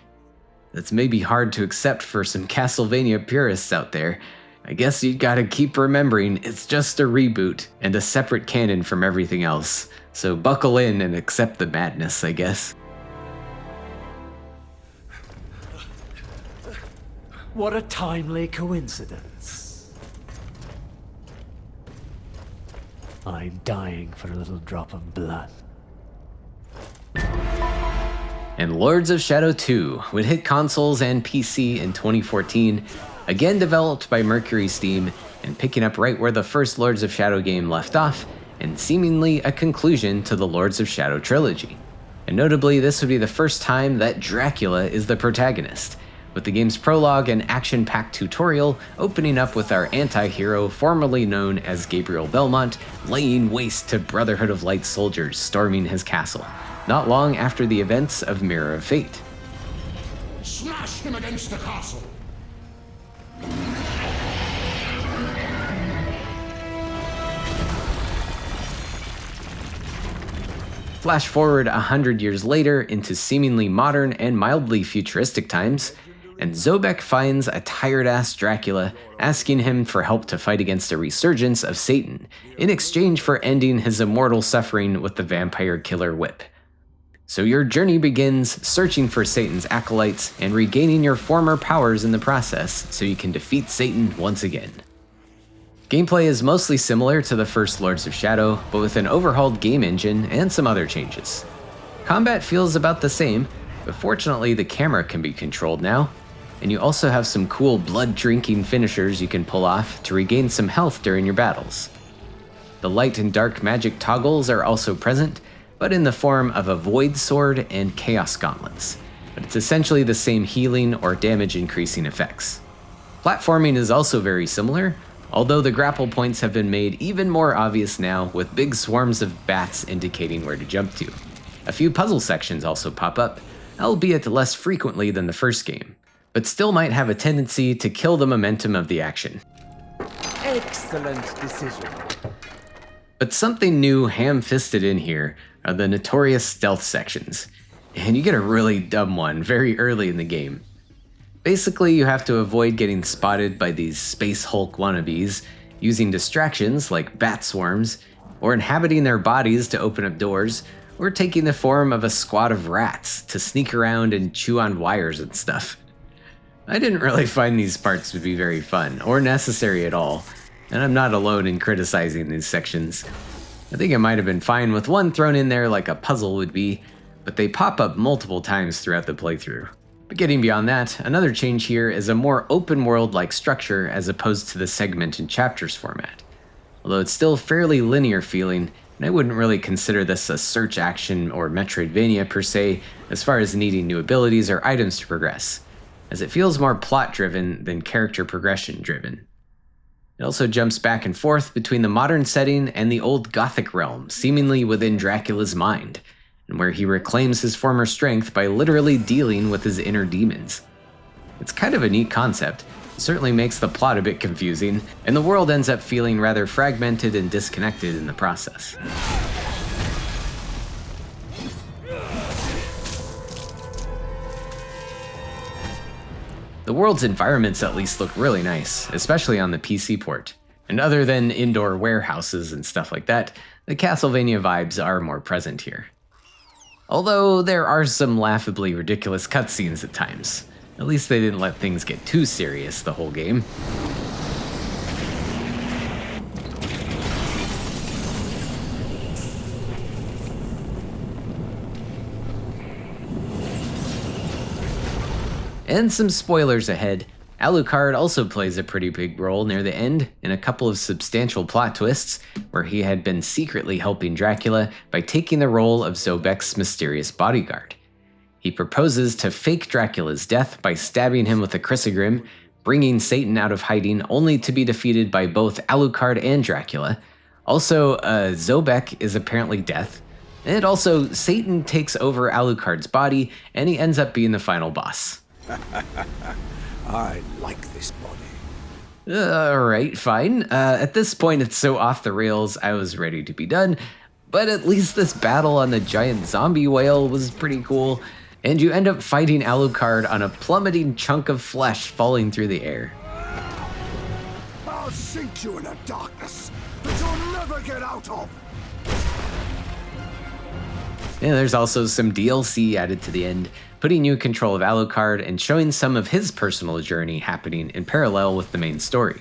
A: That's maybe hard to accept for some Castlevania purists out there. I guess you gotta keep remembering it's just a reboot and a separate canon from everything else, so buckle in and accept the madness, I guess.
H: What a timely coincidence. I'm dying for a little drop of blood.
A: And Lords of Shadow 2 would hit consoles and PC in 2014, again developed by Mercury Steam, and picking up right where the first Lords of Shadow game left off, and seemingly a conclusion to the Lords of Shadow trilogy. And notably, this would be the first time that Dracula is the protagonist, with the game's prologue and action-packed tutorial opening up with our anti-hero, formerly known as Gabriel Belmont, laying waste to Brotherhood of Light soldiers storming his castle, not long after the events of Mirror of Fate.
B: Smash him against the castle!
A: Flash forward 100 years later into seemingly modern and mildly futuristic times, and Zobek finds a tired-ass Dracula asking him for help to fight against a resurgence of Satan, in exchange for ending his immortal suffering with the vampire killer whip. So your journey begins searching for Satan's acolytes and regaining your former powers in the process so you can defeat Satan once again. Gameplay is mostly similar to the first Lords of Shadow, but with an overhauled game engine and some other changes. Combat feels about the same, but fortunately the camera can be controlled now. and you also have some cool blood-drinking finishers you can pull off to regain some health during your battles. The light and dark magic toggles are also present, but in the form of a void sword and chaos gauntlets. But it's essentially the same healing or damage increasing effects. Platforming is also very similar, although the grapple points have been made even more obvious now with big swarms of bats indicating where to jump to. A few puzzle sections also pop up, albeit less frequently than the first game, but still might have a tendency to kill the momentum of the action.
I: Excellent decision.
A: But something new ham-fisted in here are the notorious stealth sections, and you get a really dumb one very early in the game. Basically, you have to avoid getting spotted by these Space Hulk wannabes, using distractions like bat swarms, or inhabiting their bodies to open up doors, or taking the form of a squad of rats to sneak around and chew on wires and stuff. I didn't really find these parts to be very fun, or necessary at all, and I'm not alone in criticizing these sections. I think it might have been fine with one thrown in there like a puzzle would be, but they pop up multiple times throughout the playthrough. But getting beyond that, another change here is a more open world-like structure as opposed to the segment and chapters format. Although it's still fairly linear feeling, and I wouldn't really consider this a search action or Metroidvania per se, as far as needing new abilities or items to progress, as it feels more plot-driven than character progression-driven. It also jumps back and forth between the modern setting and the old Gothic realm, seemingly within Dracula's mind, and where he reclaims his former strength by literally dealing with his inner demons. It's kind of a neat concept. It certainly makes the plot a bit confusing, and the world ends up feeling rather fragmented and disconnected in the process. The world's environments at least look really nice, especially on the PC port. And other than indoor warehouses and stuff like that, the Castlevania vibes are more present here. Although there are some laughably ridiculous cutscenes at times. At least they didn't let things get too serious the whole game. And some spoilers ahead, Alucard also plays a pretty big role near the end in a couple of substantial plot twists where he had been secretly helping Dracula by taking the role of Zobek's mysterious bodyguard. He proposes to fake Dracula's death by stabbing him with a crucifix, bringing Satan out of hiding only to be defeated by both Alucard and Dracula. Also, Zobek is apparently death. And also, Satan takes over Alucard's body and he ends up being the final boss.
E: I like this body.
A: Alright, fine. At this point, it's so off the rails, I was ready to be done. But at least this battle on the giant zombie whale was pretty cool. And you end up fighting Alucard on a plummeting chunk of flesh falling through the air.
E: I'll sink you in a darkness that you'll never get out of.
A: And there's also some DLC added to the end, putting you in control of Alucard and showing some of his personal journey happening in parallel with the main story.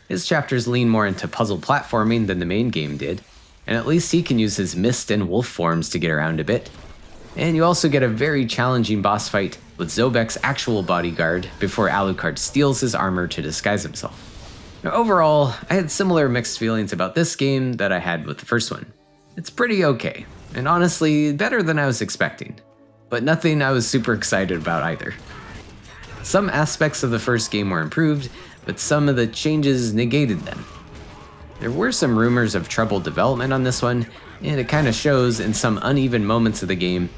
A: His chapters lean more into puzzle platforming than the main game did, and at least he can use his mist and wolf forms to get around a bit. And you also get a very challenging boss fight with Zobek's actual bodyguard before Alucard steals his armor to disguise himself. Now, overall, I had similar mixed feelings about this game that I had with the first one. It's pretty okay, and honestly, better than I was expecting, but nothing I was super excited about either. Some aspects of the first game were improved, but some of the changes negated them. There were some rumors of troubled development on this one, and it kind of shows in some uneven moments of the game,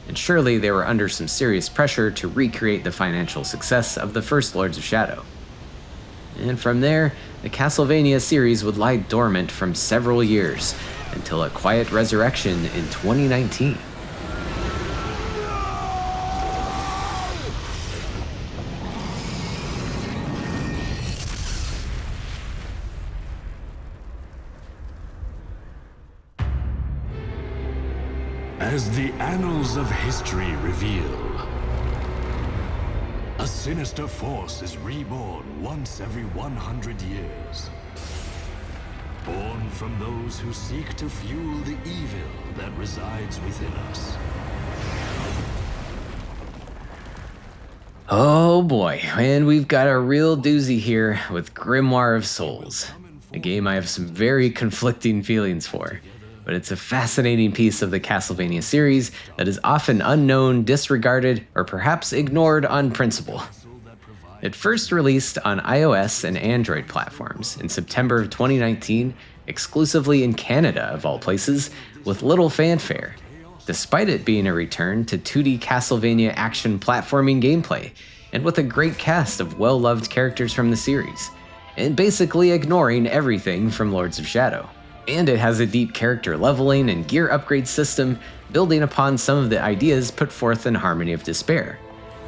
A: and surely they were under some serious pressure to recreate the financial success of the first Lords of Shadow. And from there, the Castlevania series would lie dormant from several years, until a quiet resurrection in 2019.
J: As the annals of history reveal, a sinister force is reborn once every 100 years. Born from those who seek to fuel the evil that resides within us.
A: Oh boy, and we've got a real doozy here with Grimoire of Souls, a game I have some very conflicting feelings for, but it's a fascinating piece of the Castlevania series that is often unknown, disregarded, or perhaps ignored on principle. It first released on iOS and Android platforms in September of 2019, exclusively in Canada of all places, with little fanfare, despite it being a return to 2D Castlevania action platforming gameplay, and with a great cast of well-loved characters from the series, and basically ignoring everything from Lords of Shadow. And it has a deep character leveling and gear upgrade system, building upon some of the ideas put forth in Harmony of Despair.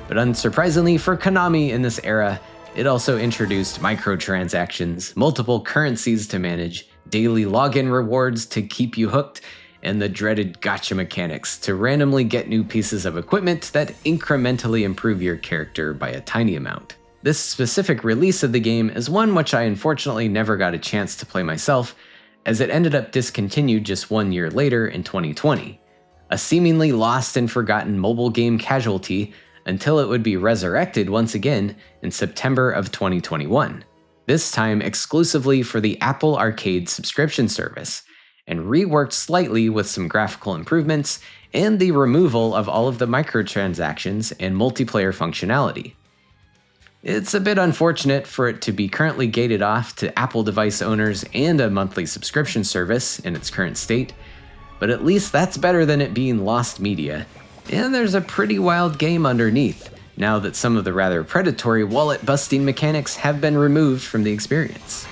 A: But unsurprisingly for Konami in this era, it also introduced microtransactions, multiple currencies to manage, daily login rewards to keep you hooked, and the dreaded gacha mechanics to randomly get new pieces of equipment that incrementally improve your character by a tiny amount. This specific release of the game is one which I unfortunately never got a chance to play myself, as it ended up discontinued just 1 year later in 2020, a seemingly lost and forgotten mobile game casualty until it would be resurrected once again in September of 2021, this time exclusively for the Apple Arcade subscription service, and reworked slightly with some graphical improvements and the removal of all of the microtransactions and multiplayer functionality. It's a bit unfortunate for it to be currently gated off to Apple device owners and a monthly subscription service in its current state, but at least that's better than it being lost media. And there's a pretty wild game underneath, now that some of the rather predatory wallet-busting mechanics have been removed from the experience.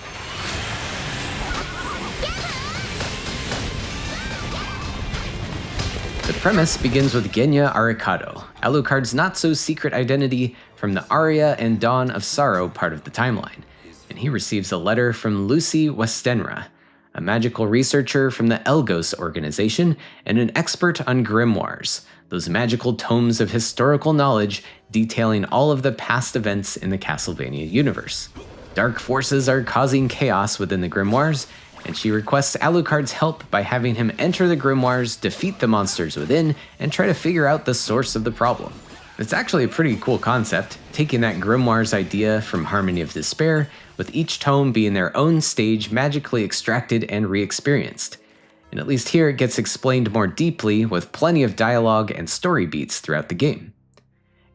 A: The premise begins with Genya Arikado, Alucard's not-so-secret identity from the Aria and Dawn of Sorrow part of the timeline, and he receives a letter from Lucy Westenra, a magical researcher from the Elgos organization and an expert on grimoires, those magical tomes of historical knowledge detailing all of the past events in the Castlevania universe. Dark forces are causing chaos within the grimoires, and she requests Alucard's help by having him enter the grimoires, defeat the monsters within, and try to figure out the source of the problem. It's actually a pretty cool concept, taking that grimoires idea from Harmony of Despair, with each tome being their own stage magically extracted and re-experienced. And at least here it gets explained more deeply with plenty of dialogue and story beats throughout the game.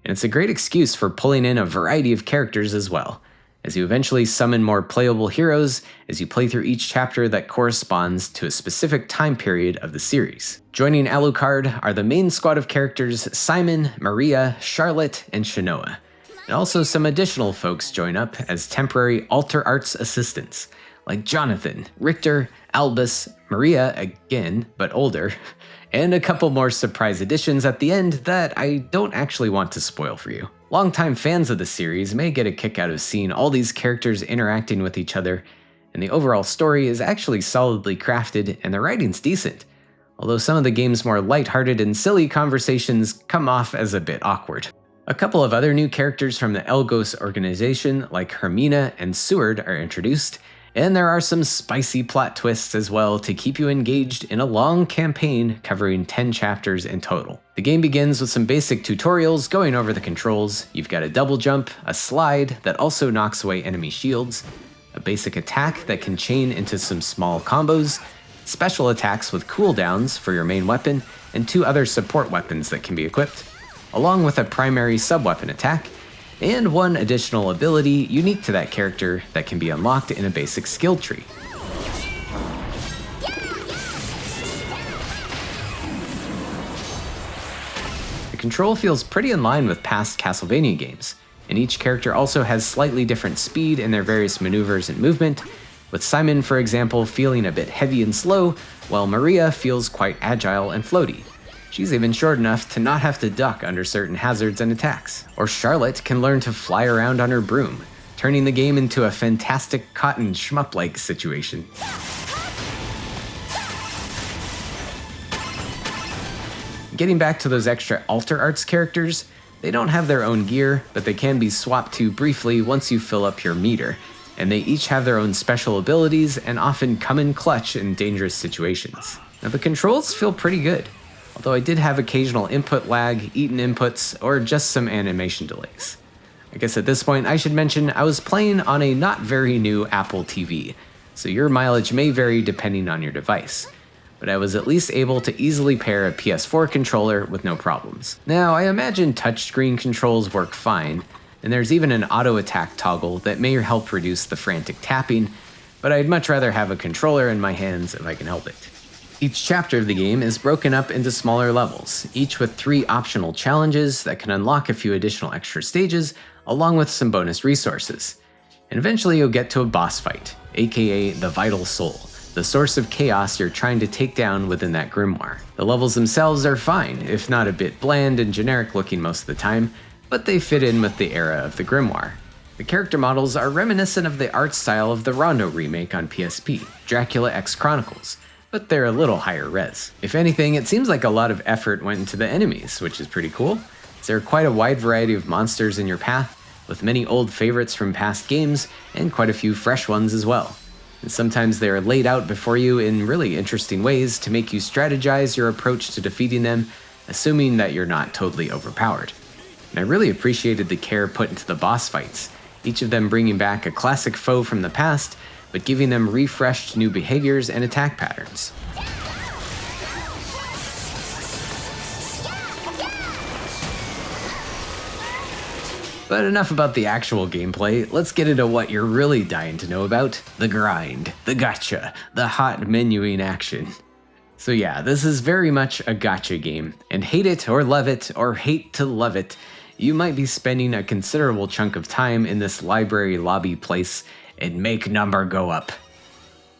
A: And it's a great excuse for pulling in a variety of characters as well, as you eventually summon more playable heroes as you play through each chapter that corresponds to a specific time period of the series. Joining Alucard are the main squad of characters Simon, Maria, Charlotte, and Shanoa. And also some additional folks join up as temporary alter arts assistants, like Jonathan, Richter, Albus, Maria again, but older, and a couple more surprise additions at the end that I don't actually want to spoil for you. Longtime fans of the series may get a kick out of seeing all these characters interacting with each other, and the overall story is actually solidly crafted and the writing's decent, although some of the game's more lighthearted and silly conversations come off as a bit awkward. A couple of other new characters from the Elgos organization, like Hermina and Seward, are introduced, and there are some spicy plot twists as well to keep you engaged in a long campaign covering 10 chapters in total. The game begins with some basic tutorials going over the controls. You've got a double jump, a slide that also knocks away enemy shields, a basic attack that can chain into some small combos, special attacks with cooldowns for your main weapon, and 2 other support weapons that can be equipped, along with a primary sub-weapon attack, and 1 additional ability unique to that character that can be unlocked in a basic skill tree. The control feels pretty in line with past Castlevania games, and each character also has slightly different speed in their various maneuvers and movement, with Simon, for example, feeling a bit heavy and slow, while Maria feels quite agile and floaty. She's even short enough to not have to duck under certain hazards and attacks. Or Charlotte can learn to fly around on her broom, turning the game into a fantastic cotton shmup-like situation. Getting back to those extra alter arts characters, they don't have their own gear, but they can be swapped to briefly once you fill up your meter, and they each have their own special abilities and often come in clutch in dangerous situations. Now the controls feel pretty good, although I did have occasional input lag, eaten inputs, or just some animation delays. I guess at this point I should mention I was playing on a not very new Apple TV, so your mileage may vary depending on your device. But I was at least able to easily pair a PS4 controller with no problems. Now, I imagine touchscreen controls work fine, and there's even an auto attack toggle that may help reduce the frantic tapping, but I'd much rather have a controller in my hands if I can help it. Each chapter of the game is broken up into smaller levels, each with 3 optional challenges that can unlock a few additional extra stages, along with some bonus resources. And eventually you'll get to a boss fight, aka the Vital Soul, the source of chaos you're trying to take down within that grimoire. The levels themselves are fine, if not a bit bland and generic looking most of the time, but they fit in with the era of the grimoire. The character models are reminiscent of the art style of the Rondo remake on PSP, Dracula X Chronicles, but they're a little higher res. If anything, it seems like a lot of effort went into the enemies, which is pretty cool. There are quite a wide variety of monsters in your path, with many old favorites from past games, and quite a few fresh ones as well. And sometimes they are laid out before you in really interesting ways to make you strategize your approach to defeating them, assuming that you're not totally overpowered. And I really appreciated the care put into the boss fights, each of them bringing back a classic foe from the past, but giving them refreshed new behaviors and attack patterns. But enough about the actual gameplay, let's get into what you're really dying to know about: the grind, the gacha, the hot menuing action. So yeah, this is very much a gacha game, and hate it or love it, or hate to love it, you might be spending a considerable chunk of time in this library lobby place and make number go up.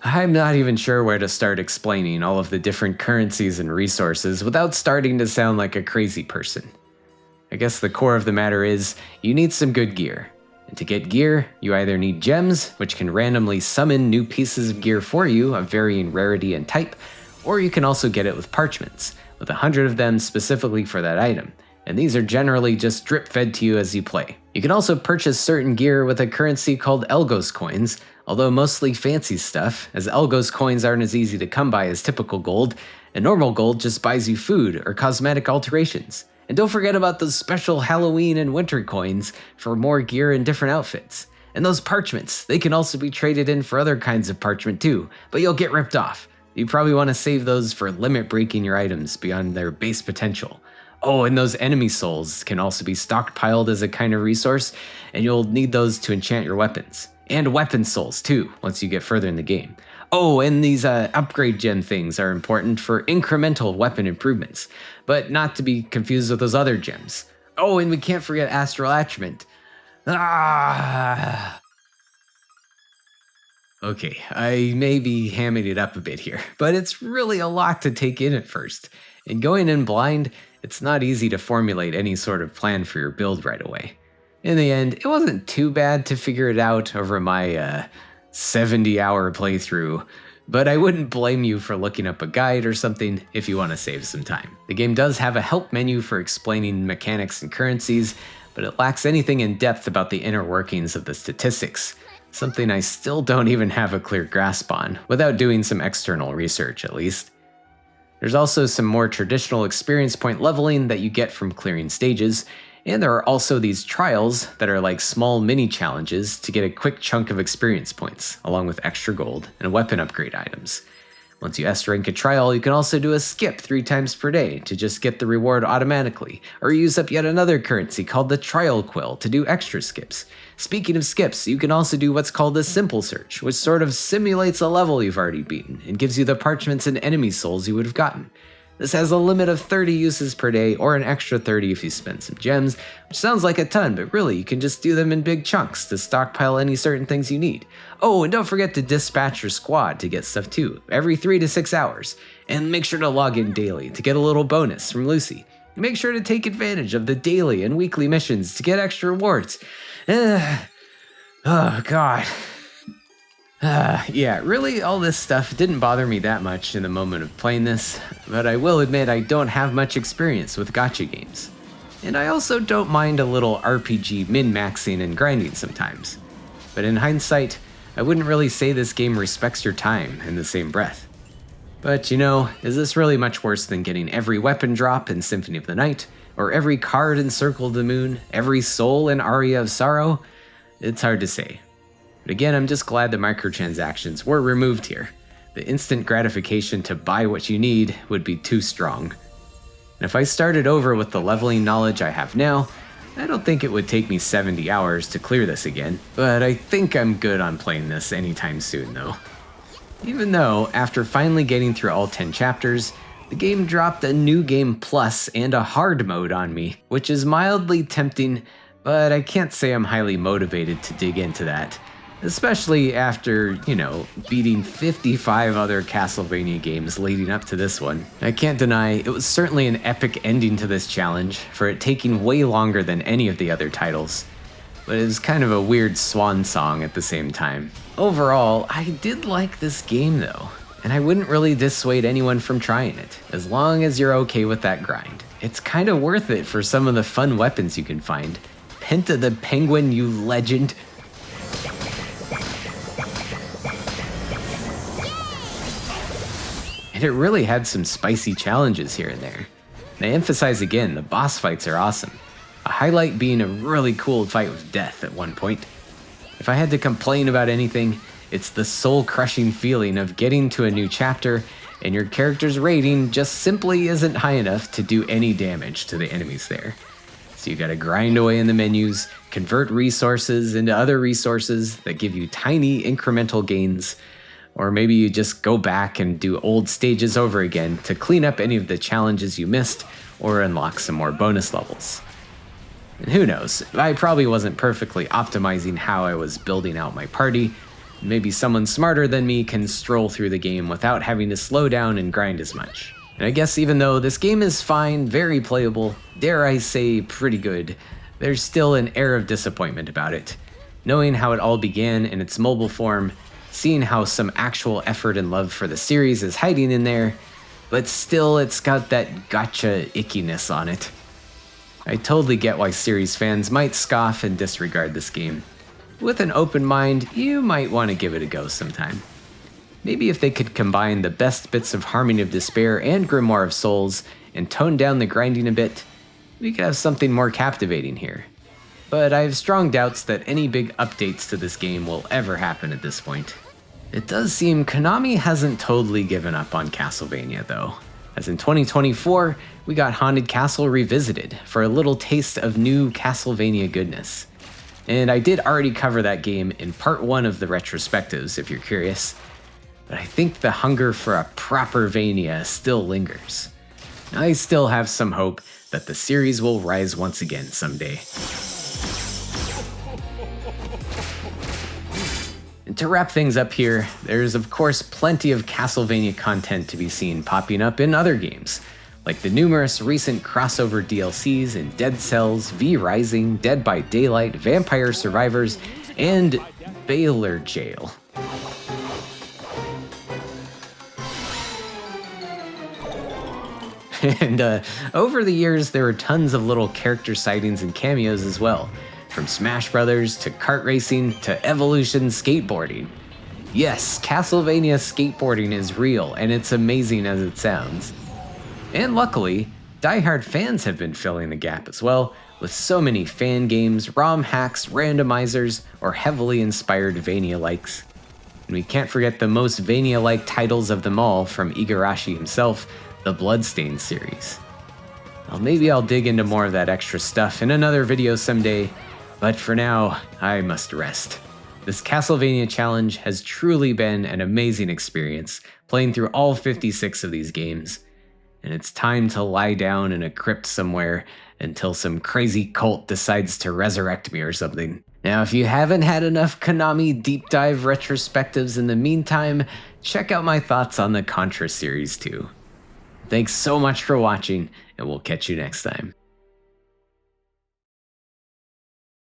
A: I'm not even sure where to start explaining all of the different currencies and resources without starting to sound like a crazy person. I guess the core of the matter is, you need some good gear. And to get gear, you either need gems, which can randomly summon new pieces of gear for you of varying rarity and type, or you can also get it with parchments, with 100 of them specifically for that item, and these are generally just drip-fed to you as you play. You can also purchase certain gear with a currency called Elgos coins, although mostly fancy stuff, as Elgos coins aren't as easy to come by as typical gold, and normal gold just buys you food or cosmetic alterations. And don't forget about those special Halloween and winter coins for more gear and different outfits. And those parchments, they can also be traded in for other kinds of parchment too, but you'll get ripped off. You probably want to save those for limit breaking your items beyond their base potential. Oh, and those enemy souls can also be stockpiled as a kind of resource, and you'll need those to enchant your weapons. And weapon souls too, once you get further in the game. Oh, and these upgrade gem things are important for incremental weapon improvements, but not to be confused with those other gems. Oh, and we can't forget astral attunement. Okay, I may be hamming it up a bit here, but it's really a lot to take in at first. And going in blind, it's not easy to formulate any sort of plan for your build right away. In the end, it wasn't too bad to figure it out over my 70-hour playthrough, but I wouldn't blame you for looking up a guide or something if you want to save some time. The game does have a help menu for explaining mechanics and currencies, but it lacks anything in depth about the inner workings of the statistics, something I still don't even have a clear grasp on, without doing some external research at least. There's also some more traditional experience point leveling that you get from clearing stages, and there are also these trials that are like small mini challenges to get a quick chunk of experience points, along with extra gold and weapon upgrade items. Once you S-rank a trial, you can also do a skip 3 times per day to just get the reward automatically, or use up yet another currency called the Trial Quill to do extra skips. Speaking of skips, you can also do what's called a simple search, which sort of simulates a level you've already beaten and gives you the parchments and enemy souls you would have gotten. This has a limit of 30 uses per day, or an extra 30 if you spend some gems, which sounds like a ton, but really you can just do them in big chunks to stockpile any certain things you need. Oh, and don't forget to dispatch your squad to get stuff too, every 3 to 6 hours. And make sure to log in daily to get a little bonus from Lucy. Make sure to take advantage of the daily and weekly missions to get extra rewards. Oh god. Yeah, really all this stuff didn't bother me that much in the moment of playing this, but I will admit I don't have much experience with gacha games. And I also don't mind a little RPG min-maxing and grinding sometimes. But in hindsight, I wouldn't really say this game respects your time in the same breath. But you know, is this really much worse than getting every weapon drop in Symphony of the Night, or every card in Circle of the Moon, every soul in Aria of Sorrow? It's hard to say. But again, I'm just glad the microtransactions were removed here. The instant gratification to buy what you need would be too strong. And if I started over with the leveling knowledge I have now, I don't think it would take me 70 hours to clear this again, but I think I'm good on playing this anytime soon though. Even though, after finally getting through all 10 chapters, the game dropped a new game plus and a hard mode on me, which is mildly tempting, but I can't say I'm highly motivated to dig into that. Especially after, beating 55 other Castlevania games leading up to this one. I can't deny it was certainly an epic ending to this challenge, for it taking way longer than any of the other titles. But it was kind of a weird swan song at the same time. Overall, I did like this game though, and I wouldn't really dissuade anyone from trying it, as long as you're okay with that grind. It's kind of worth it for some of the fun weapons you can find. Penta the Penguin, you legend! And it really had some spicy challenges here and there. And I emphasize again, the boss fights are awesome. A highlight being a really cool fight with Death at one point. If I had to complain about anything, it's the soul-crushing feeling of getting to a new chapter and your character's rating just simply isn't high enough to do any damage to the enemies there. So you gotta grind away in the menus, convert resources into other resources that give you tiny incremental gains, or maybe you just go back and do old stages over again to clean up any of the challenges you missed or unlock some more bonus levels. And who knows, I probably wasn't perfectly optimizing how I was building out my party. Maybe someone smarter than me can stroll through the game without having to slow down and grind as much. And I guess even though this game is fine, very playable, dare I say pretty good, there's still an air of disappointment about it. Knowing how it all began in its mobile form, seeing how some actual effort and love for the series is hiding in there, but still it's got that gacha ickiness on it. I totally get why series fans might scoff and disregard this game. With an open mind, you might want to give it a go sometime. Maybe if they could combine the best bits of Harmony of Despair and Grimoire of Souls and tone down the grinding a bit, we could have something more captivating here. But I have strong doubts that any big updates to this game will ever happen at this point. It does seem Konami hasn't totally given up on Castlevania though, as in 2024, we got Haunted Castle Revisited for a little taste of new Castlevania goodness. And I did already cover that game in part 1 of the retrospectives if you're curious, but I think the hunger for a proper Vania still lingers. I still have some hope that the series will rise once again someday. And to wrap things up here, there's of course plenty of Castlevania content to be seen popping up in other games, like the numerous recent crossover DLCs in Dead Cells, V Rising, Dead by Daylight, Vampire Survivors, and Baylor Jail. And over the years, there were tons of little character sightings and cameos as well, from Smash Brothers to kart racing to Evolution skateboarding. Yes, Castlevania skateboarding is real, and it's amazing as it sounds. And luckily, diehard fans have been filling the gap as well, with so many fan games, ROM hacks, randomizers, or heavily inspired Vania-likes. And we can't forget the most Vania-like titles of them all from Igarashi himself, the Bloodstained series. Well, maybe I'll dig into more of that extra stuff in another video someday, but for now, I must rest. This Castlevania challenge has truly been an amazing experience, playing through all 56 of these games, and it's time to lie down in a crypt somewhere until some crazy cult decides to resurrect me or something. Now, if you haven't had enough Konami deep dive retrospectives in the meantime, check out my thoughts on the Contra series too. Thanks so much for watching, and we'll catch you next time.